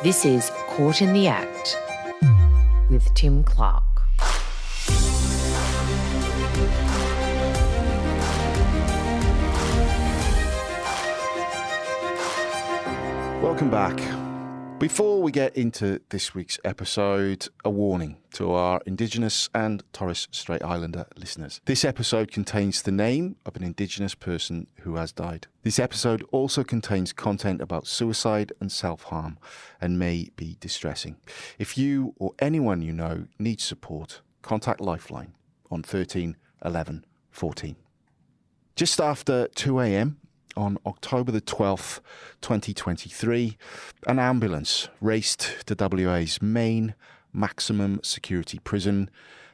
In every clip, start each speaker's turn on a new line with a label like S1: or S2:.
S1: This is Caught in the Act with Tim Clarke.
S2: Welcome back. Before we get into this week's episode, a warning to our Indigenous and Torres Strait Islander listeners. This episode contains the name of an Indigenous person who has died. This episode also contains content about suicide and self-harm and may be distressing. If you or anyone you know needs support, contact Lifeline on 13 11 14. Just after 2 a.m, on October the 12th, 2023, an ambulance raced to WA's main maximum security prison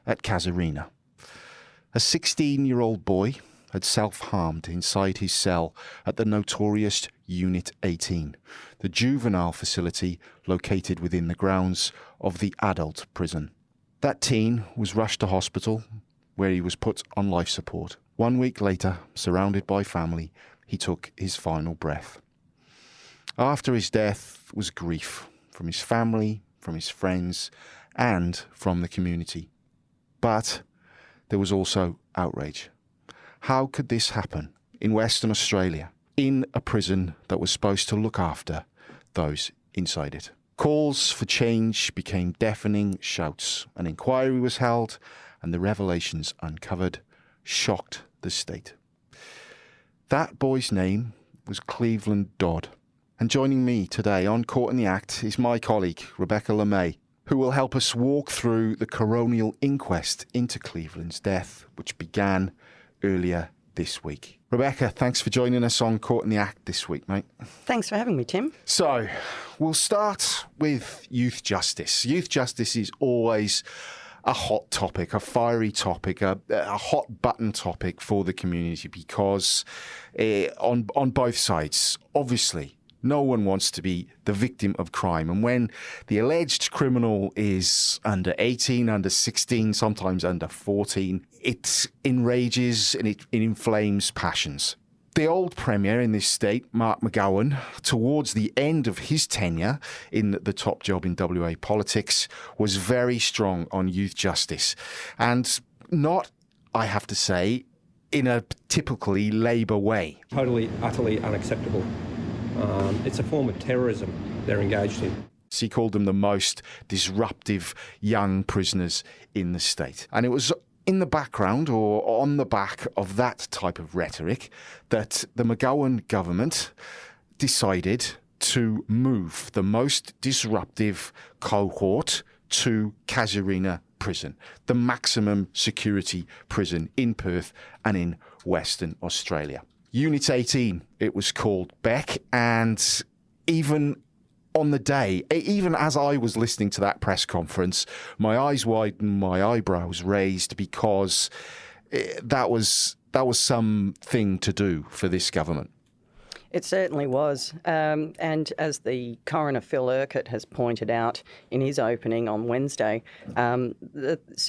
S2: at Casuarina. A 16-year-old boy had self-harmed inside his cell at the notorious Unit 18, the juvenile facility located within the grounds of the adult prison. That teen was rushed to hospital, where he was put on life support. 1 week later, surrounded by family, he took his final breath. After his death was grief from his family, from his friends, and from the community. But there was also outrage. How could this happen in Western Australia, in a prison that was supposed to look after those inside it? Calls for change became deafening shouts. An inquiry was held, and the revelations uncovered shocked the state. That boy's name was Cleveland Dodd. And joining me today on Caught in the Act is my colleague, Rebecca LeMay, who will help us walk through the Coronial inquest into Cleveland's death, which began earlier this week. Rebecca, thanks for joining us on Caught in the Act this week, mate.
S3: Thanks for having me, Tim.
S2: So, we'll start with youth justice. Youth justice is always a hot topic, a fiery topic, a hot button topic for the community because on both sides, obviously, no one wants to be the victim of crime. And when the alleged criminal is under 18, under 16, sometimes under 14, it enrages and it inflames passions. The old Premier in this state, Mark McGowan, towards the end of his tenure in the top job in WA politics, was very strong on youth justice. And not, I have to say, in a typically Labour way.
S4: Totally, utterly unacceptable. It's a form of terrorism they're engaged in.
S2: He called them the most disruptive young prisoners in the state. And it was in the background or on the back of that type of rhetoric that the McGowan government decided to move the most disruptive cohort to Casuarina prison, the maximum security prison in Perth and in Western Australia. Unit 18, it was called, Beck, and even on the day, even as I was listening to that press conference, my eyes widened, my eyebrows raised, because that was something to do for this government.
S3: It certainly was. And as the coroner, Phil Urquhart, has pointed out in his opening on Wednesday,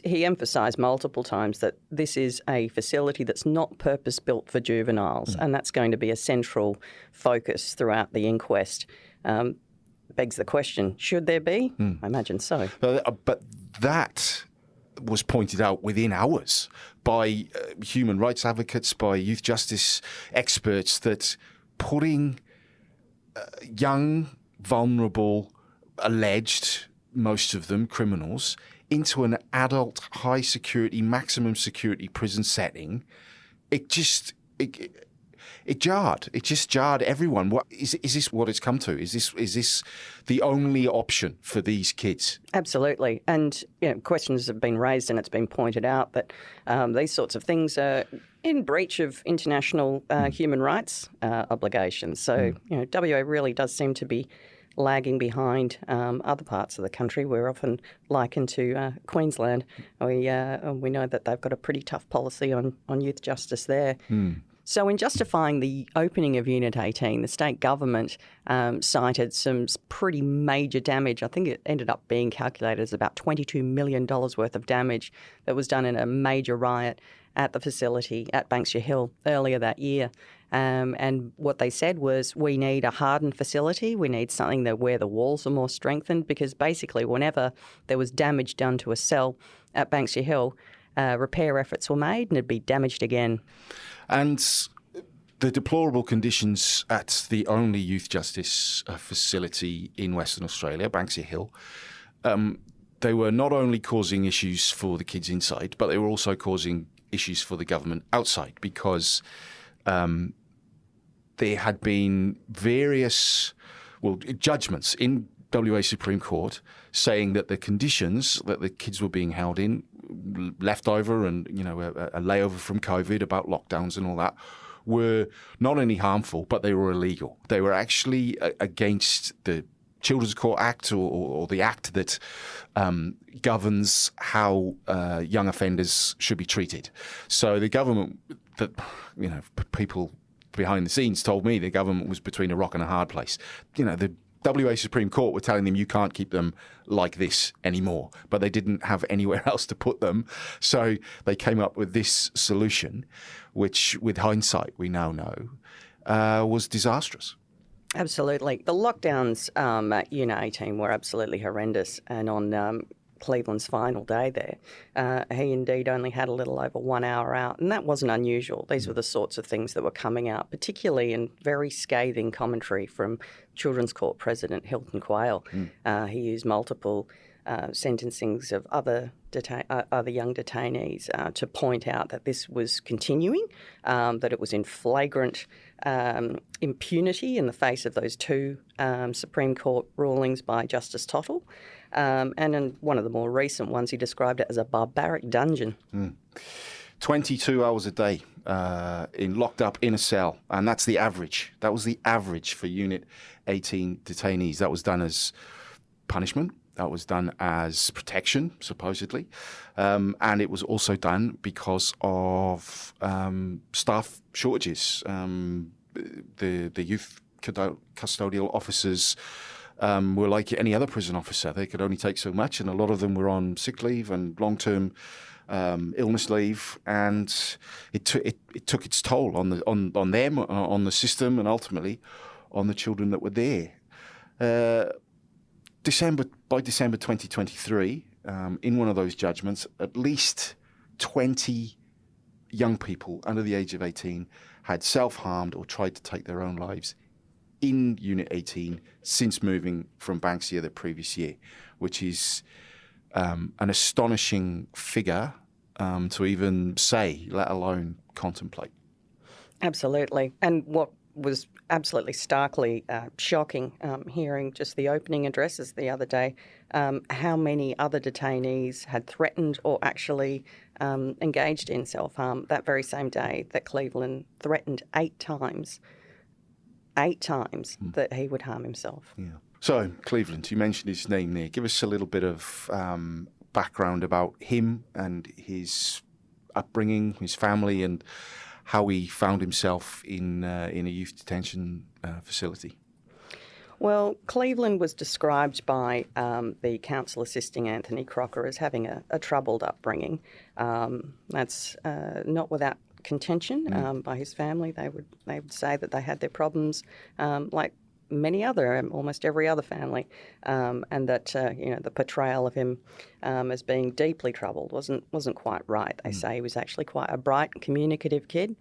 S3: he emphasised multiple times that this is a facility that's not purpose-built for juveniles, and that's going to be a central focus throughout the inquest. Begs the question, should there be? I imagine so.
S2: But that was pointed out within hours by human rights advocates, by youth justice experts, that putting young, vulnerable, alleged, most of them criminals, into an adult, high security, maximum security prison setting, it jarred. It just jarred everyone. Is this what it's come to? Is this the only option for these kids?
S3: Absolutely. And questions have been raised, and it's been pointed out that these sorts of things are in breach of international human rights obligations. So WA really does seem to be lagging behind other parts of the country. We're often likened to Queensland. We know that they've got a pretty tough policy on youth justice there. So in justifying the opening of Unit 18, the state government cited some pretty major damage. I think it ended up being calculated as about $22 million worth of damage that was done in a major riot at the facility at Banksia Hill earlier that year. And what they said was, we need a hardened facility. We need something where the walls are more strengthened, because basically whenever there was damage done to a cell at Banksia Hill, repair efforts were made and it'd be damaged again.
S2: And the deplorable conditions at the only youth justice facility in Western Australia, Banksia Hill, they were not only causing issues for the kids inside, but they were also causing issues for the government outside, because there had been various judgments in WA Supreme Court saying that the conditions that the kids were being held in, left over and a layover from COVID about lockdowns and all that, were not only harmful, but they were illegal. They were actually against the Children's Court Act or the act that governs how young offenders should be treated. So the government, people behind the scenes told me the government was between a rock and a hard place. The WA Supreme Court were telling them you can't keep them like this anymore, but they didn't have anywhere else to put them. So they came up with this solution, which with hindsight we now know was disastrous.
S3: Absolutely. The lockdowns at Unit 18 were absolutely horrendous. And on Cleveland's final day there, he indeed only had a little over 1 hour out. And that wasn't unusual. These were the sorts of things that were coming out, particularly in very scathing commentary from Children's Court President Hilton Quayle. He used multiple sentencings of other young detainees to point out that this was continuing, that it was in flagrant impunity in the face of those two Supreme Court rulings by Justice Tottle. And in one of the more recent ones, he described it as a barbaric dungeon.
S2: 22 hours a day locked up in a cell, and that's the average. That was the average for Unit 18 detainees. That was done as punishment. That was done as protection, supposedly. And it was also done because of staff shortages. The youth custodial officers were like any other prison officer. They could only take so much, and a lot of them were on sick leave and long-term illness leave, and it took its toll on them, on the system, and ultimately on the children that were there. By December 2023, in one of those judgments, at least 20 young people under the age of 18 had self-harmed or tried to take their own lives in Unit 18 since moving from Banksia the previous year, which is an astonishing figure to even say, let alone contemplate.
S3: Absolutely. And what was absolutely starkly shocking, hearing just the opening addresses the other day, how many other detainees had threatened or actually engaged in self-harm that very same day that Cleveland threatened 8 times that he would harm himself.
S2: Yeah. So, Cleveland, you mentioned his name there. Give us a little bit of background about him and his upbringing, his family, and how he found himself in a youth detention facility.
S3: Well, Cleveland was described by the counsel assisting Anthony Crocker as having a troubled upbringing. That's not without contention by his family. They would say that they had their problems like many other, almost every other family, and that the portrayal of him as being deeply troubled wasn't quite right. They say he was actually quite a bright, communicative kid.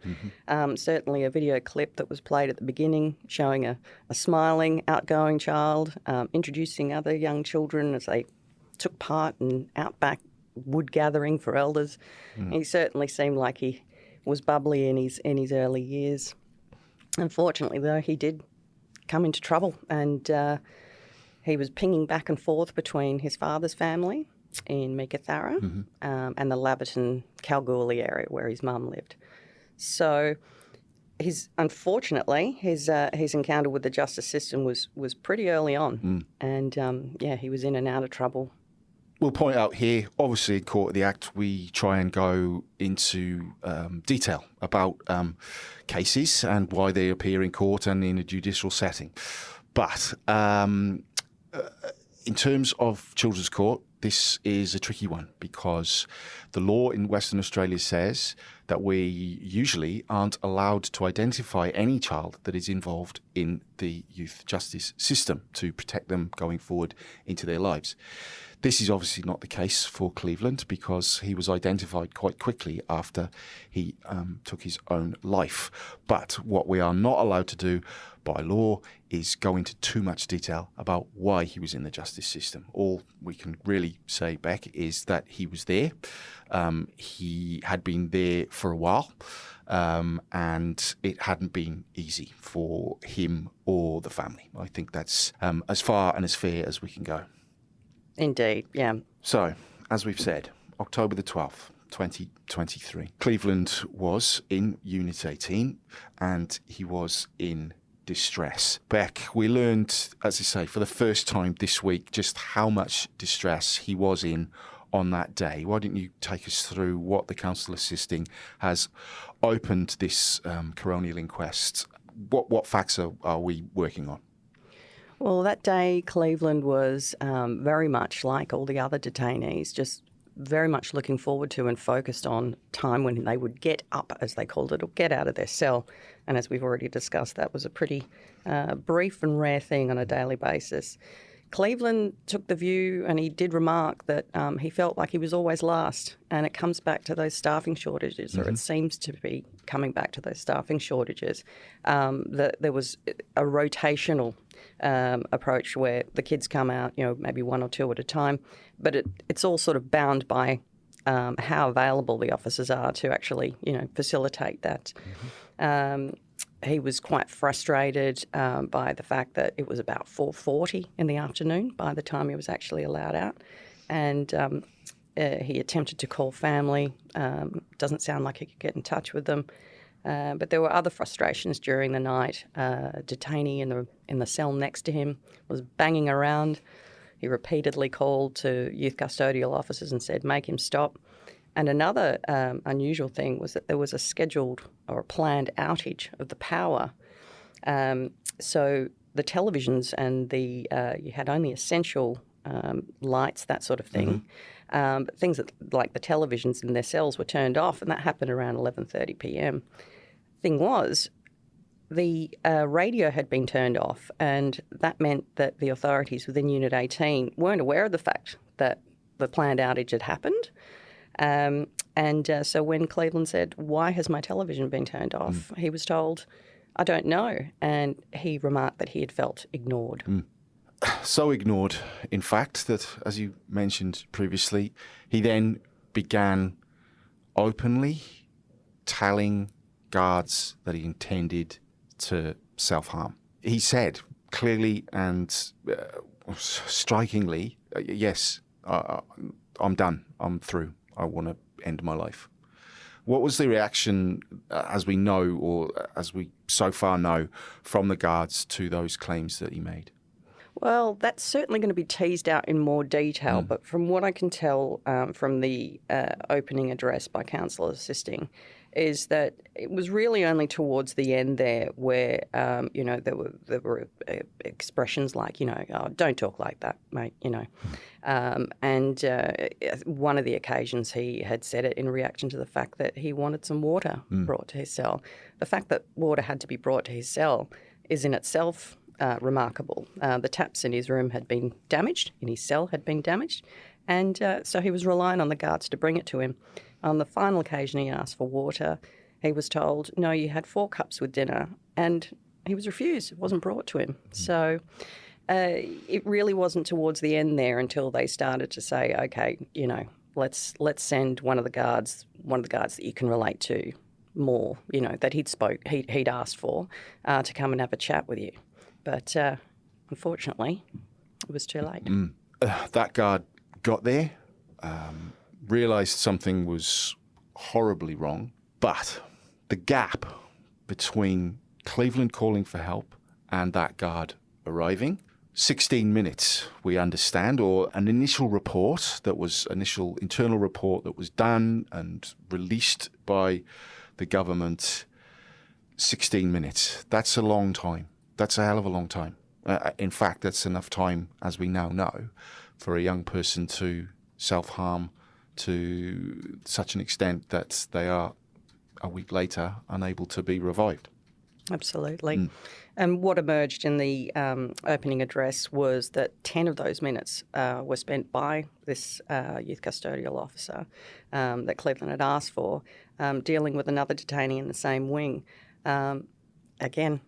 S3: Certainly, a video clip that was played at the beginning showing a smiling, outgoing child introducing other young children as they took part in outback wood gathering for elders. He certainly seemed like he was bubbly in his early years. Unfortunately, though, he did come into trouble, and he was pinging back and forth between his father's family in Meekatharra and the Laverton Kalgoorlie area where his mum lived. So unfortunately his encounter with the justice system was pretty early on, and he was in and out of trouble.
S2: We'll point out here, obviously in Court of the Act, we try and go into detail about cases and why they appear in court and in a judicial setting. But in terms of Children's Court, this is a tricky one because the law in Western Australia says that we usually aren't allowed to identify any child that is involved in the youth justice system to protect them going forward into their lives. This is obviously not the case for Cleveland because he was identified quite quickly after he took his own life. But what we are not allowed to do by law is go into too much detail about why he was in the justice system. All we can really say, Beck, is that he was there. He had been there for a while, and it hadn't been easy for him or the family. I think that's as far and as fair as we can go.
S3: Indeed, yeah.
S2: So, as we've said, October the 12th, 2023, Cleveland was in Unit 18 and he was in distress. Beck, we learned, as I say, for the first time this week, just how much distress he was in on that day. Why don't you take us through what the council assisting has opened this coronial inquest? What facts are we working on?
S3: Well, that day, Cleveland was very much like all the other detainees, just very much looking forward to and focused on time when they would get up, as they called it, or get out of their cell. And as we've already discussed, that was a pretty brief and rare thing on a daily basis. Cleveland took the view, and he did remark that he felt like he was always last. And it comes back to those staffing shortages, or it seems to be coming back to those staffing shortages. That there was a rotational approach where the kids come out, maybe one or two at a time, but it's all sort of bound by how available the officers are to actually, facilitate that. He was quite frustrated by the fact that it was about 4:40 in the afternoon by the time he was actually allowed out. And he attempted to call family. Doesn't sound like he could get in touch with them. But there were other frustrations during the night. A detainee in the cell next to him was banging around. He repeatedly called to youth custodial officers and said, make him stop. And another unusual thing was that there was a scheduled or a planned outage of the power. So the televisions and you had only essential lights, that sort of thing. But things like the televisions in their cells were turned off, and that happened around 11:30 p.m. Thing was, the radio had been turned off, and that meant that the authorities within Unit 18 weren't aware of the fact that the planned outage had happened. So when Cleveland said, why has my television been turned off? He was told, I don't know. And he remarked that he had felt ignored.
S2: So ignored, in fact, that, as you mentioned previously, he then began openly telling guards that he intended to self-harm. He said clearly and strikingly, yes, I'm done, I'm through. I want to end my life. What was the reaction, as we know, or as we so far know, from the guards to those claims that he made?
S3: Well, that's certainly going to be teased out in more detail, but from what I can tell from the opening address by counsel assisting, is that it was really only towards the end there where, there were expressions like, oh, don't talk like that, mate, And one of the occasions he had said it in reaction to the fact that he wanted some water brought to his cell. The fact that water had to be brought to his cell is in itself remarkable. The taps in his room had been damaged, in his cell had been damaged, and so he was relying on the guards to bring it to him. On the final occasion he asked for water, he was told, no, you had 4 cups with dinner, and he was refused. It wasn't brought to him. So it really wasn't towards the end there until they started to say, okay, let's send one of the guards that you can relate to more, that he'd asked for, to come and have a chat with you. But unfortunately, it was too late.
S2: That guard got there, realised something was horribly wrong, but the gap between Cleveland calling for help and that guard arriving, 16 minutes, we understand, or an initial internal report that was done and released by the government, 16 minutes. That's a long time. That's a hell of a long time. In fact, that's enough time, as we now know, for a young person to self-harm to such an extent that they are a week later, unable to be revived.
S3: Absolutely. And what emerged in the opening address was that 10 of those minutes were spent by this youth custodial officer that Cleveland had asked for, dealing with another detainee in the same wing, again,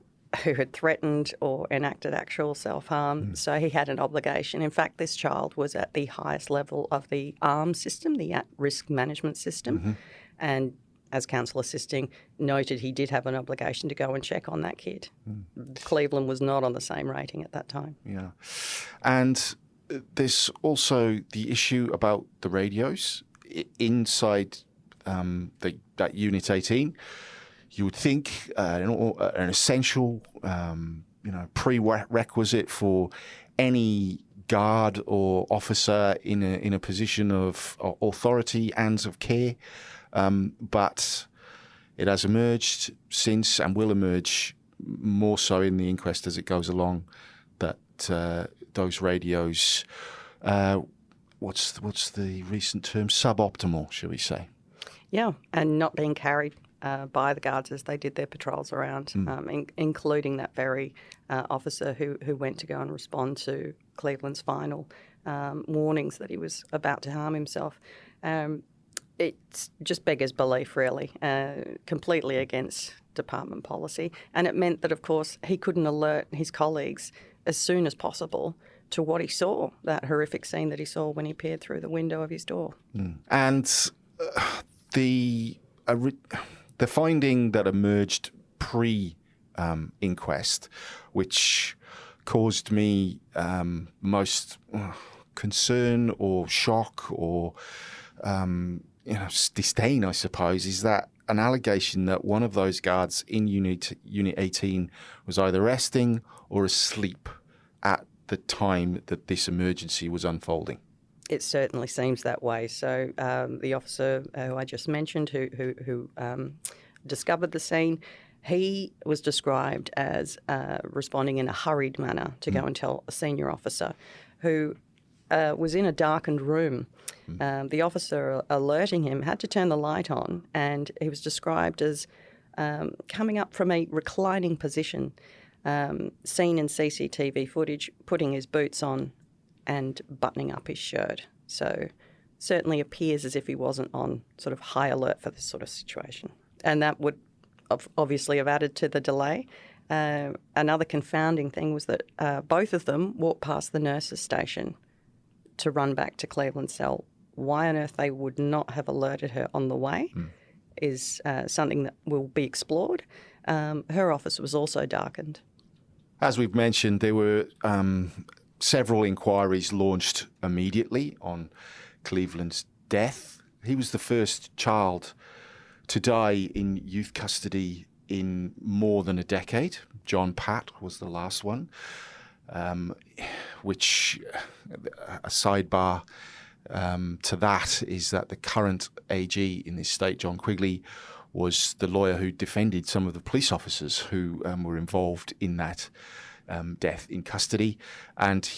S3: who had threatened or enacted actual self-harm. So he had an obligation. In fact, this child was at the highest level of the ARM system, the at-risk management system, and as counsel assisting, noted he did have an obligation to go and check on that kid. Cleveland was not on the same rating at that time.
S2: Yeah. And there's also the issue about the radios inside that Unit 18. You would think an essential, prerequisite for any guard or officer in a position of authority and of care. But it has emerged since and will emerge more so in the inquest as it goes along that those radios, what's the recent term? Suboptimal, shall we say?
S3: Yeah, and not being carried by the guards as they did their patrols around, including that very officer who went to go and respond to Cleveland's final warnings that he was about to harm himself. It just beggars belief, really, completely against department policy. And it meant that, of course, he couldn't alert his colleagues as soon as possible to what he saw, that horrific scene that he saw when he peered through the window of his door.
S2: And the finding that emerged pre-inquest, which caused me most concern or shock or disdain, I suppose, is that an allegation that one of those guards in Unit 18 was either resting or asleep at the time that this emergency was unfolding.
S3: It certainly seems that way. So the officer who I just mentioned, who discovered the scene, he was described as responding in a hurried manner to go and tell a senior officer who was in a darkened room. The officer alerting him had to turn the light on, and he was described as coming up from a reclining position, seen in CCTV footage, putting his boots on and buttoning up his shirt. So certainly appears as if he wasn't on sort of high alert for this sort of situation. And that would obviously have added to the delay. Another confounding thing was that both of them walked past the nurse's station to run back to Cleveland cell. Why on earth they would not have alerted her on the way is something that will be explored. Her office was also darkened.
S2: As we've mentioned, there were several inquiries launched immediately on Cleveland's death. He was the first child to die in youth custody in more than a decade. John Pat was the last one, which a sidebar to that is that the current AG in this state, John Quigley, was the lawyer who defended some of the police officers who were involved in that death in custody. And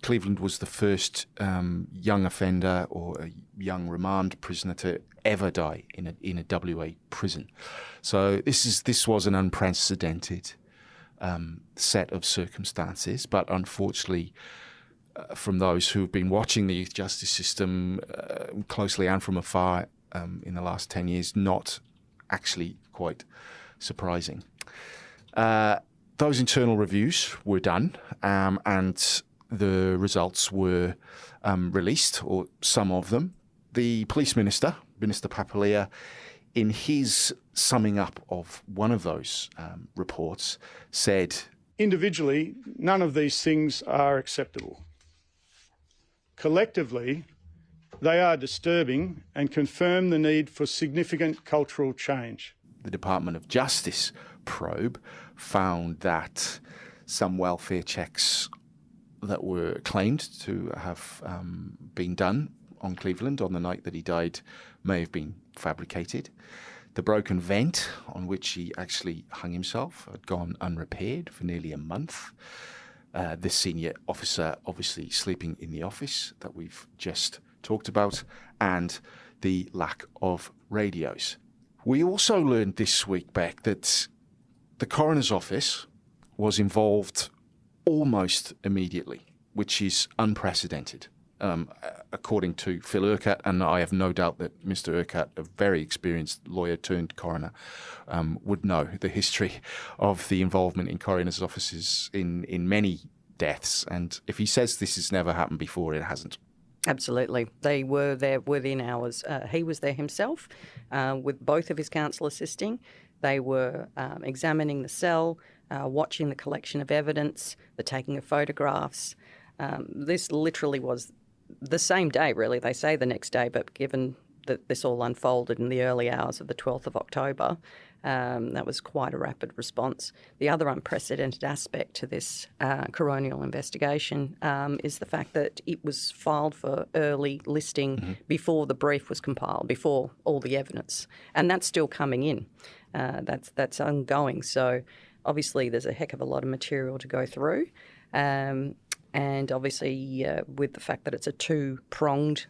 S2: Cleveland was the first young offender or a young remand prisoner to ever die in a WA prison. So this was an unprecedented set of circumstances, but unfortunately, from those who have been watching the youth justice system closely and from afar in the last 10 years, not actually quite surprising. Those internal reviews were done, and the results were released, or some of them. The police minister, Minister Papalia, in his summing up of one of those reports, said,
S5: "Individually, none of these things are acceptable. Collectively, they are disturbing and confirm the need for significant cultural change."
S2: The Department of Justice probe found that some welfare checks that were claimed to have been done on Cleveland on the night that he died may have been fabricated. The broken vent on which he actually hung himself had gone unrepaired for nearly a month. The senior officer obviously sleeping in the office that we've just talked about, and the lack of radios. We also learned this week, Beck, that the coroner's office was involved almost immediately, which is unprecedented, according to Phil Urquhart, and I have no doubt that Mr. Urquhart, a very experienced lawyer turned coroner, would know the history of the involvement in coroners' offices in many deaths. And if he says this has never happened before, it hasn't.
S3: Absolutely. They were there within hours. He was there himself with both of his counsel assisting. They were examining the cell, watching the collection of evidence, the taking of photographs. This literally was the same day, really. They say the next day, but given that this all unfolded in the early hours of the 12th of October, that was quite a rapid response. The other unprecedented aspect to this coronial investigation is the fact that it was filed for early listing before the brief was compiled, before all the evidence, and that's still coming in. That's ongoing. So obviously there's a heck of a lot of material to go through, and obviously with the fact that it's a two-pronged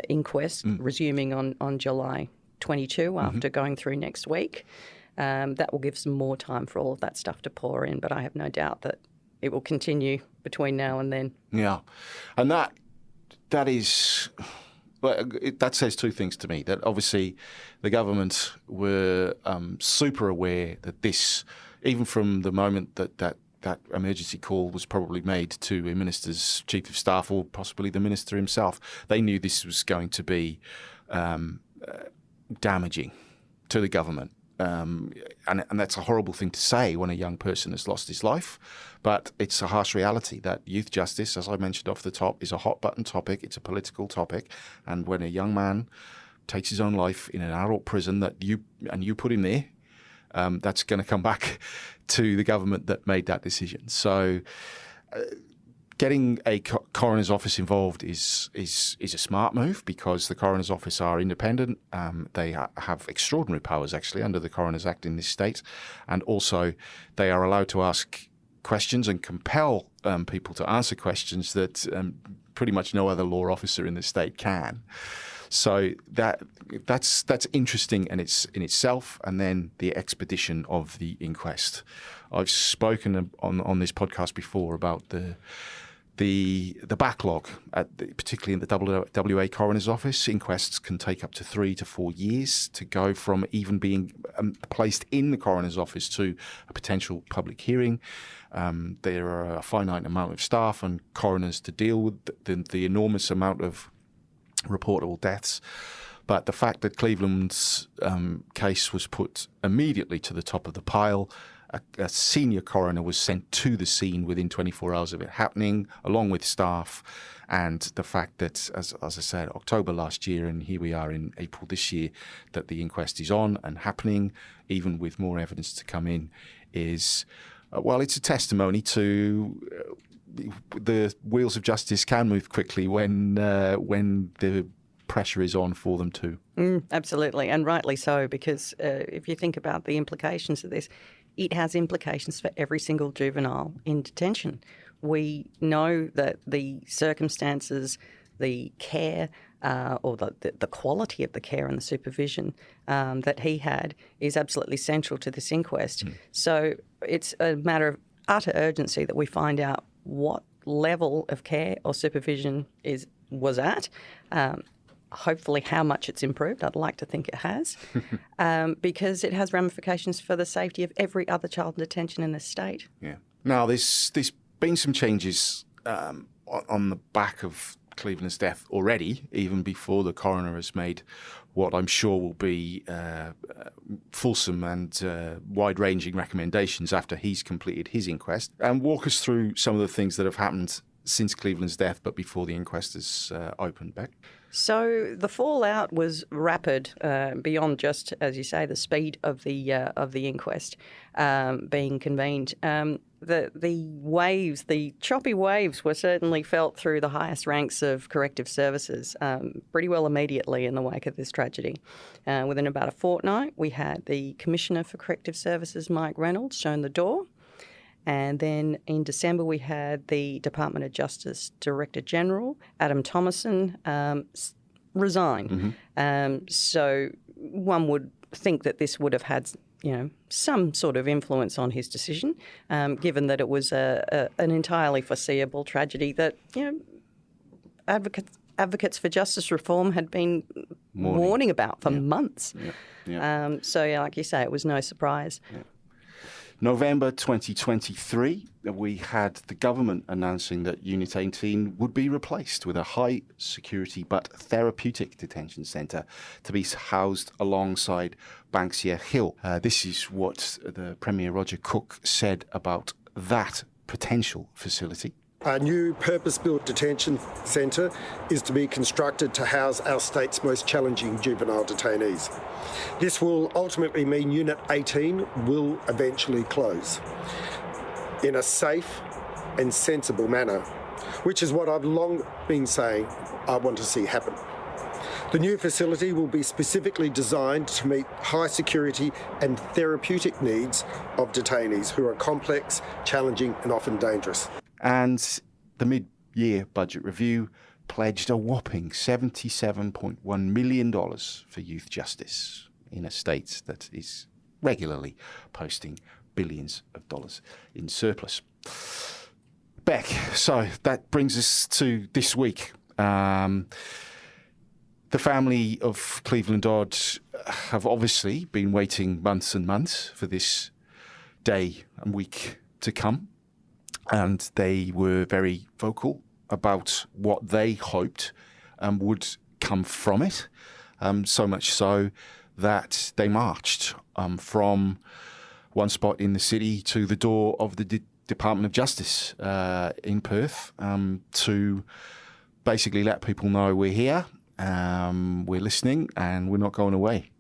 S3: inquest resuming on July 22 after going through next week. That will give some more time for all of that stuff to pour in, but I have no doubt that it will continue between now and then. Yeah,
S2: and that is... Well, that says two things to me. That obviously the government were super aware that this, even from the moment that emergency call was probably made to a minister's chief of staff or possibly the minister himself, they knew this was going to be damaging to the government. And that's a horrible thing to say when a young person has lost his life, but it's a harsh reality that youth justice, as I mentioned off the top, is a hot button topic. It's a political topic, and when a young man takes his own life in an adult prison that you put him there, that's going to come back to the government that made that decision. So getting a coroner's office involved is a smart move, because the coroner's office are independent. They have extraordinary powers, actually, under the Coroner's Act in this state. And also they are allowed to ask questions and compel people to answer questions that pretty much no other law officer in the state can. So that's interesting in itself, and then the expedition of the inquest. I've spoken on this podcast before about the backlog, particularly in the WA Coroner's Office. Inquests can take up to 3 to 4 years to go from even being placed in the Coroner's Office to a potential public hearing. There are a finite amount of staff and coroners to deal with the enormous amount of reportable deaths. But the fact that Cleveland's case was put immediately to the top of the pile, a senior coroner was sent to the scene within 24 hours of it happening, along with staff, and the fact that, as I said, October last year, and here we are in April this year, that the inquest is on and happening, even with more evidence to come in, is, it's a testimony to the wheels of justice can move quickly when the pressure is on for them too.
S3: Absolutely, and rightly so, because if you think about the implications of this, it has implications for every single juvenile in detention. We know that the circumstances, the care, or the quality of the care and the supervision that he had is absolutely central to this inquest. So it's a matter of utter urgency that we find out what level of care or supervision was at. Hopefully how much it's improved. I'd like to think it has, because it has ramifications for the safety of every other child in detention in this state.
S2: Yeah. Now, there's been some changes on the back of Cleveland's death already, even before the coroner has made what I'm sure will be fulsome and wide-ranging recommendations after he's completed his inquest. And walk us through some of the things that have happened since Cleveland's death, but before the inquest is opened, Beck.
S3: So the fallout was rapid, beyond just, as you say, the speed of the inquest being convened. The waves, the choppy waves, were certainly felt through the highest ranks of corrective services pretty well immediately in the wake of this tragedy. Within about a fortnight, we had the Commissioner for Corrective Services, Mike Reynolds, shown the door. And then in December, we had the Department of Justice Director General, Adam Thomason, resign. So one would think that this would have had, some sort of influence on his decision, given that it was an entirely foreseeable tragedy that, advocates for justice reform had been warning about for months. So, like you say, it was no surprise.
S2: November 2023, we had the government announcing that Unit 18 would be replaced with a high-security but therapeutic detention centre to be housed alongside Banksia Hill. This is what the Premier Roger Cook said about that potential facility.
S6: A new purpose-built detention centre is to be constructed to house our state's most challenging juvenile detainees. This will ultimately mean Unit 18 will eventually close in a safe and sensible manner, which is what I've long been saying I want to see happen. The new facility will be specifically designed to meet high security and therapeutic needs of detainees who are complex, challenging and often dangerous.
S2: And the mid-year budget review pledged a whopping $77.1 million for youth justice in a state that is regularly posting billions of dollars in surplus. Beck, so that brings us to this week. The family of Cleveland Dodd have obviously been waiting months and months for this day and week to come. And they were very vocal about what they hoped would come from it, so much so that they marched from one spot in the city to the door of the Department of Justice in Perth to basically let people know we're here, we're listening, and we're not going away.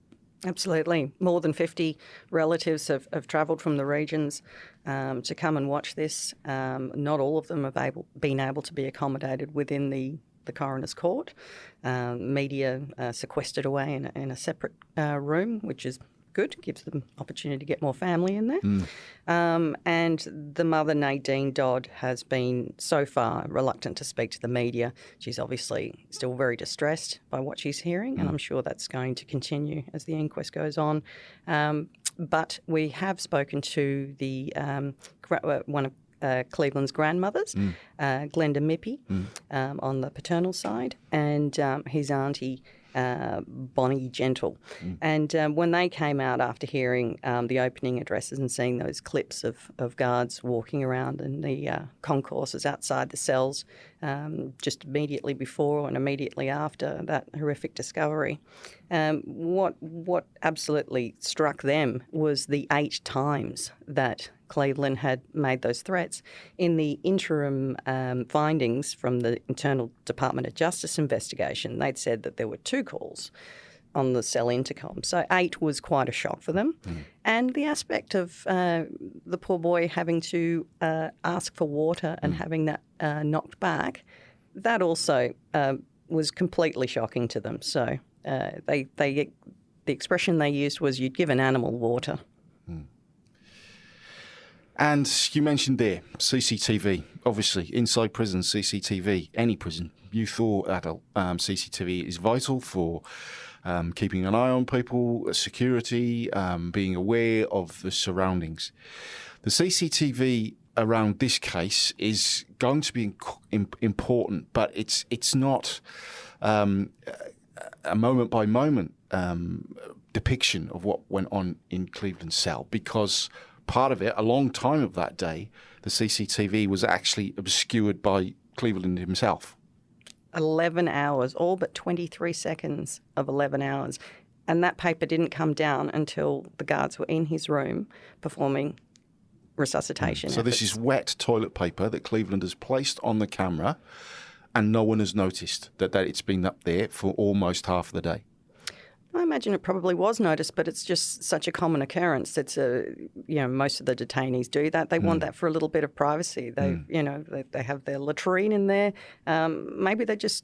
S3: Absolutely. More than 50 relatives have travelled from the regions to come and watch this. Not all of them have been able to be accommodated within the coroner's court. Media sequestered away in a separate room, which is good, gives them opportunity to get more family in there. And the mother, Nadine Dodd, has been so far reluctant to speak to the media. She's obviously still very distressed by what she's hearing, and I'm sure that's going to continue as the inquest goes on. But we have spoken to the one of Cleveland's grandmothers, Glenda Mippy, on the paternal side, and his auntie, Bonnie Gentle. And when they came out after hearing the opening addresses and seeing those clips of guards walking around in the concourses outside the cells just immediately before and immediately after that horrific discovery, what absolutely struck them was the 8 times that Cleveland had made those threats. In the interim findings from the internal Department of Justice investigation, they'd said that there were 2 calls on the cell intercom. So 8 was quite a shock for them. And the aspect of the poor boy having to ask for water and having that knocked back, that also was completely shocking to them. So the expression they used was, you'd give an animal water.
S2: And you mentioned there, CCTV, obviously, inside prison, CCTV, any prison, youth or adult, CCTV is vital for keeping an eye on people, security, being aware of the surroundings. The CCTV around this case is going to be important, but it's not a moment-by-moment depiction of what went on in Cleveland's cell, because part of it, a long time of that day, the CCTV was actually obscured by Cleveland himself.
S3: 11 hours, all but 23 seconds of 11 hours. And that paper didn't come down until the guards were in his room performing resuscitation
S2: So
S3: efforts.
S2: this is wet toilet paper that Cleveland has placed on the camera, and no one has noticed that it's been up there for almost half the day.
S3: I imagine it probably was noticed, but it's just such a common occurrence. It's most of the detainees do that. They want that for a little bit of privacy. They have their latrine in there. Maybe they just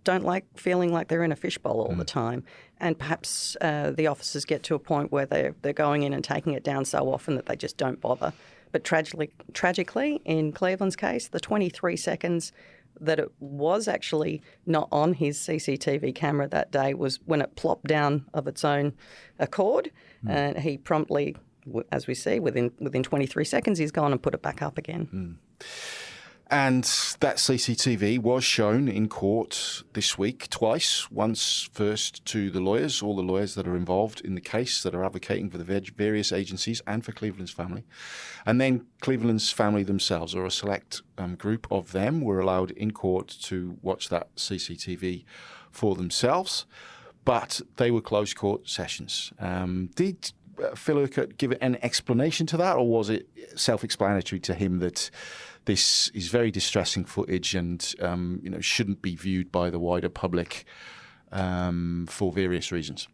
S3: don't like feeling like they're in a fishbowl all the time. And perhaps the officers get to a point where they're going in and taking it down so often that they just don't bother. But tragically, in Cleveland's case, the 23 seconds that it was actually not on his CCTV camera that day was when it plopped down of its own accord. And he promptly, as we see, within 23 seconds, he's gone and put it back up again.
S2: And that CCTV was shown in court this week twice. Once first to the lawyers, all the lawyers that are involved in the case that are advocating for the various agencies and for Cleveland's family. And then Cleveland's family themselves, or a select group of them, were allowed in court to watch that CCTV for themselves. But they were closed court sessions. Did Phil Urquhart give an explanation to that, or was it self-explanatory to him that this is very distressing footage and shouldn't be viewed by the wider public for various reasons?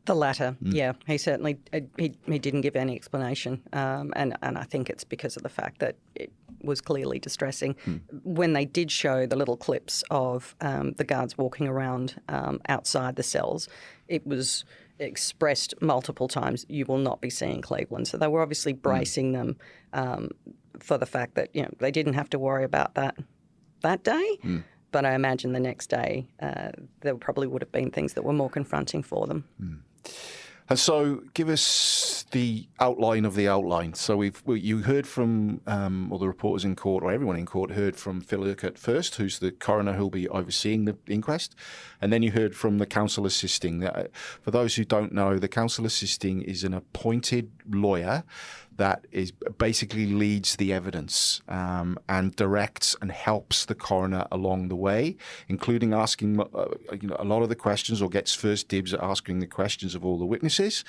S3: The latter, yeah. He certainly he didn't give any explanation, and I think it's because of the fact that it was clearly distressing. When they did show the little clips of the guards walking around outside the cells, it was expressed multiple times, "You will not be seeing Cleveland." So they were obviously bracing them for the fact that they didn't have to worry about that day. But I imagine the next day there probably would have been things that were more confronting for them.
S2: And so give us the outline of the outline. So you heard from, or the reporters in court, or everyone in court heard from Phil Urquhart first, who's the coroner who'll be overseeing the inquest. And then you heard from the counsel assisting. For those who don't know, the counsel assisting is an appointed lawyer that is basically leads the evidence and directs and helps the coroner along the way, including asking a lot of the questions, or gets first dibs at asking the questions of all the witnesses,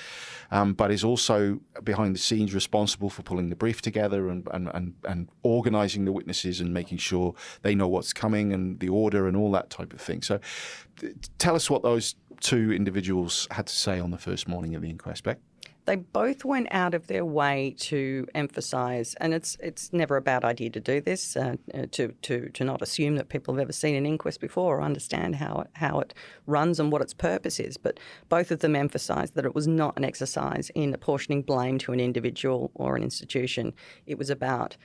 S2: but is also behind the scenes responsible for pulling the brief together and organising the witnesses and making sure they know what's coming and the order and all that type of thing. So tell us what those two individuals had to say on the first morning of the inquest, Beck.
S3: They both went out of their way to emphasise, and it's never a bad idea to do this, to not assume that people have ever seen an inquest before or understand how it runs and what its purpose is. But both of them emphasised that it was not an exercise in apportioning blame to an individual or an institution. It was about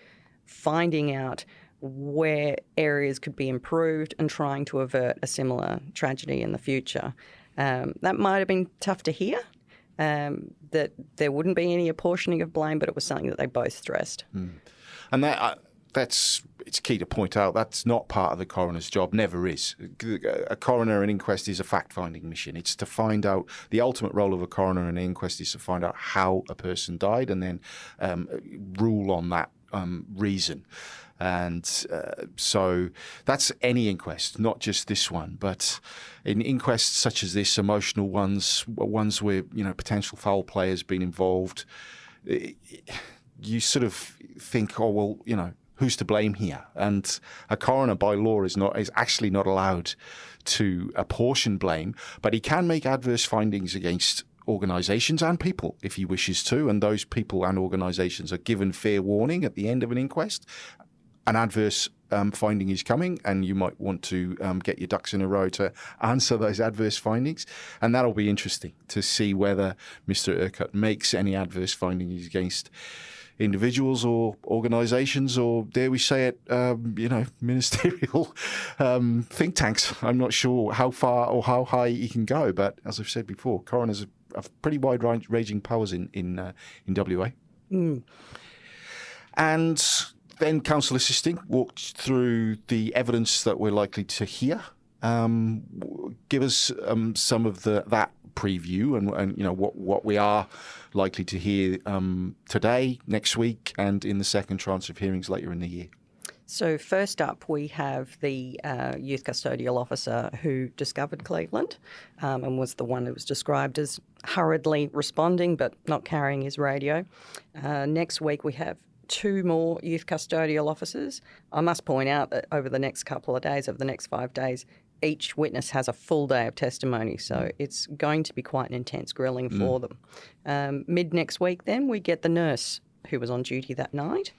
S3: finding out where areas could be improved and trying to avert a similar tragedy in the future. That might have been tough to hear. That there wouldn't be any apportioning of blame, but it was something that they both stressed.
S2: And that's it's key to point out, that's not part of the coroner's job, never is. A coroner and inquest is a fact-finding mission. It's to find out, the ultimate role of a coroner and inquest is to find out how a person died and then rule on that reason. And so that's any inquest, not just this one. But in inquests such as this, emotional ones where potential foul play has been involved, you sort of think, oh well, who's to blame here? And a coroner by law is actually not allowed to apportion blame, but he can make adverse findings against organisations and people if he wishes to, and those people and organisations are given fair warning at the end of an inquest. An adverse finding is coming, and you might want to get your ducks in a row to answer those adverse findings. And that'll be interesting to see whether Mr. Urquhart makes any adverse findings against individuals or organisations, or dare we say it, ministerial think tanks. I'm not sure how far or how high he can go, but as I've said before, coroners have pretty wide-ranging powers in WA. And then counsel assisting walked through the evidence that we're likely to hear. Give us some of that preview and what we are likely to hear today, next week, and in the second tranche of hearings later in the year.
S3: So first up, we have the youth custodial officer who discovered Cleveland and was the one who was described as hurriedly responding but not carrying his radio. Next week, we have 2 more youth custodial officers. I must point out that over the next couple of days, over the next 5 days, each witness has a full day of testimony, so it's going to be quite an intense grilling for them. Mid next week, then, we get the nurse who was on duty that night.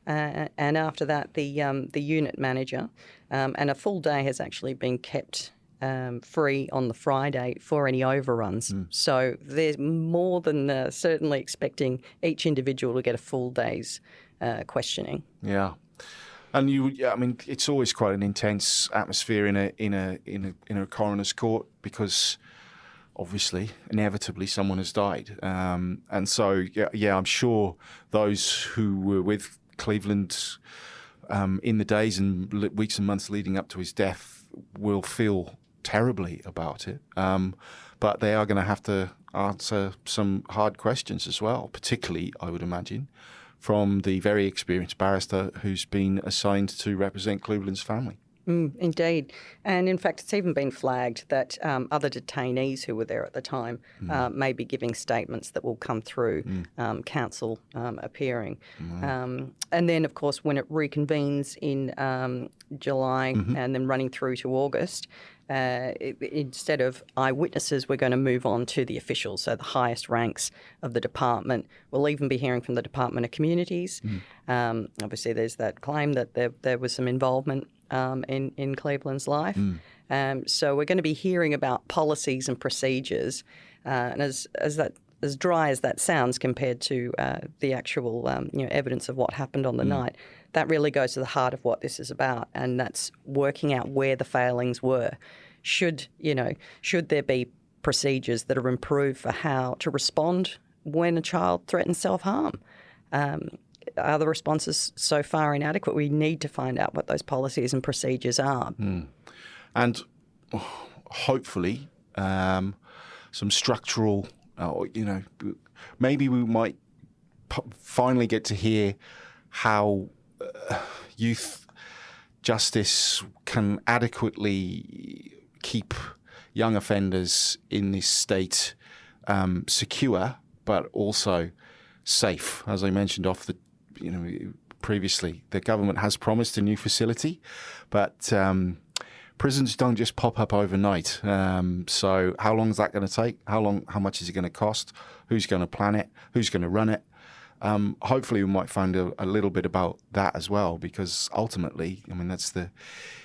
S3: And after that, the unit manager, and a full day has actually been kept free on the Friday for any overruns. So there's more than certainly expecting each individual to get a full day's questioning.
S2: Yeah. And it's always quite an intense atmosphere in a coroner's court because obviously, inevitably, someone has died. And so, I'm sure those who were with Cleveland in the days and weeks and months leading up to his death will feel terribly about it. But they are going to have to answer some hard questions as well, particularly, I would imagine, from the very experienced barrister who's been assigned to represent Cleveland's family.
S3: Indeed. And in fact, it's even been flagged that other detainees who were there at the time may be giving statements that will come through counsel appearing. And then, of course, when it reconvenes in July and then running through to August, instead of eyewitnesses, we're going to move on to the officials, so the highest ranks of the department. We'll even be hearing from the Department of Communities. Obviously, there's that claim that there was some involvement in Cleveland's life. So we're going to be hearing about policies and procedures. And as dry as that sounds compared to the actual evidence of what happened on the night, that really goes to the heart of what this is about, and that's working out where the failings were. Should there be procedures that are improved for how to respond when a child threatens self-harm? Are the responses so far inadequate? We need to find out what those policies and procedures are.
S2: And hopefully some structural, maybe we might finally get to hear how youth justice can adequately keep young offenders in this state secure, but also safe. As I mentioned previously, the government has promised a new facility, but prisons don't just pop up overnight. So how long is that going to take? How much is it going to cost? Who's going to plan it? Who's going to run it? Hopefully we might find a little bit about that as well, because ultimately, that's the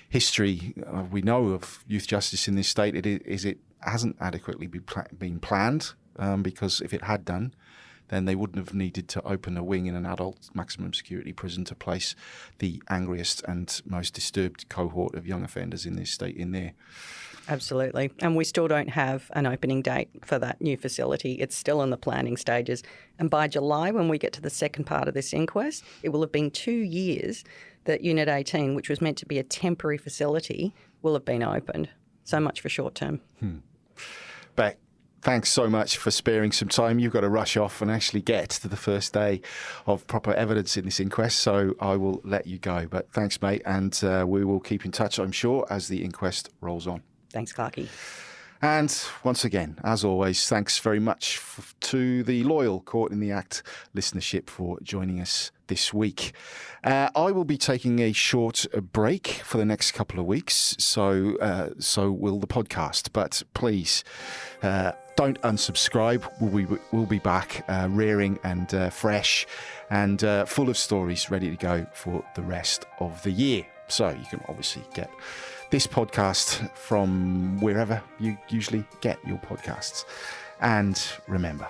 S2: history we know of youth justice in this state. It hasn't adequately been planned, because if it had done, then they wouldn't have needed to open a wing in an adult maximum security prison to place the angriest and most disturbed cohort of young offenders in this state in there.
S3: Absolutely. And we still don't have an opening date for that new facility. It's still in the planning stages. And by July, when we get to the second part of this inquest, it will have been 2 years that Unit 18, which was meant to be a temporary facility, will have been opened. So much for short term.
S2: Beck, thanks so much for sparing some time. You've got to rush off and actually get to the first day of proper evidence in this inquest, so I will let you go. But thanks, mate, and we will keep in touch, I'm sure, as the inquest rolls on.
S3: Thanks, Clarkey.
S2: And once again, as always, thanks very much to the loyal Caught in the Act listenership for joining us this week. I will be taking a short break for the next couple of weeks, so will the podcast. But please don't unsubscribe. We'll be back rearing and fresh and full of stories ready to go for the rest of the year. So you can obviously get this podcast from wherever you usually get your podcasts. And remember,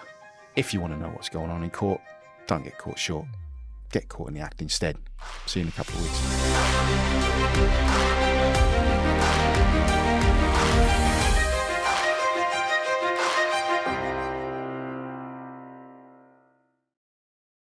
S2: if you want to know what's going on in court, don't get caught short. Get caught in the act instead. See you in a couple of weeks.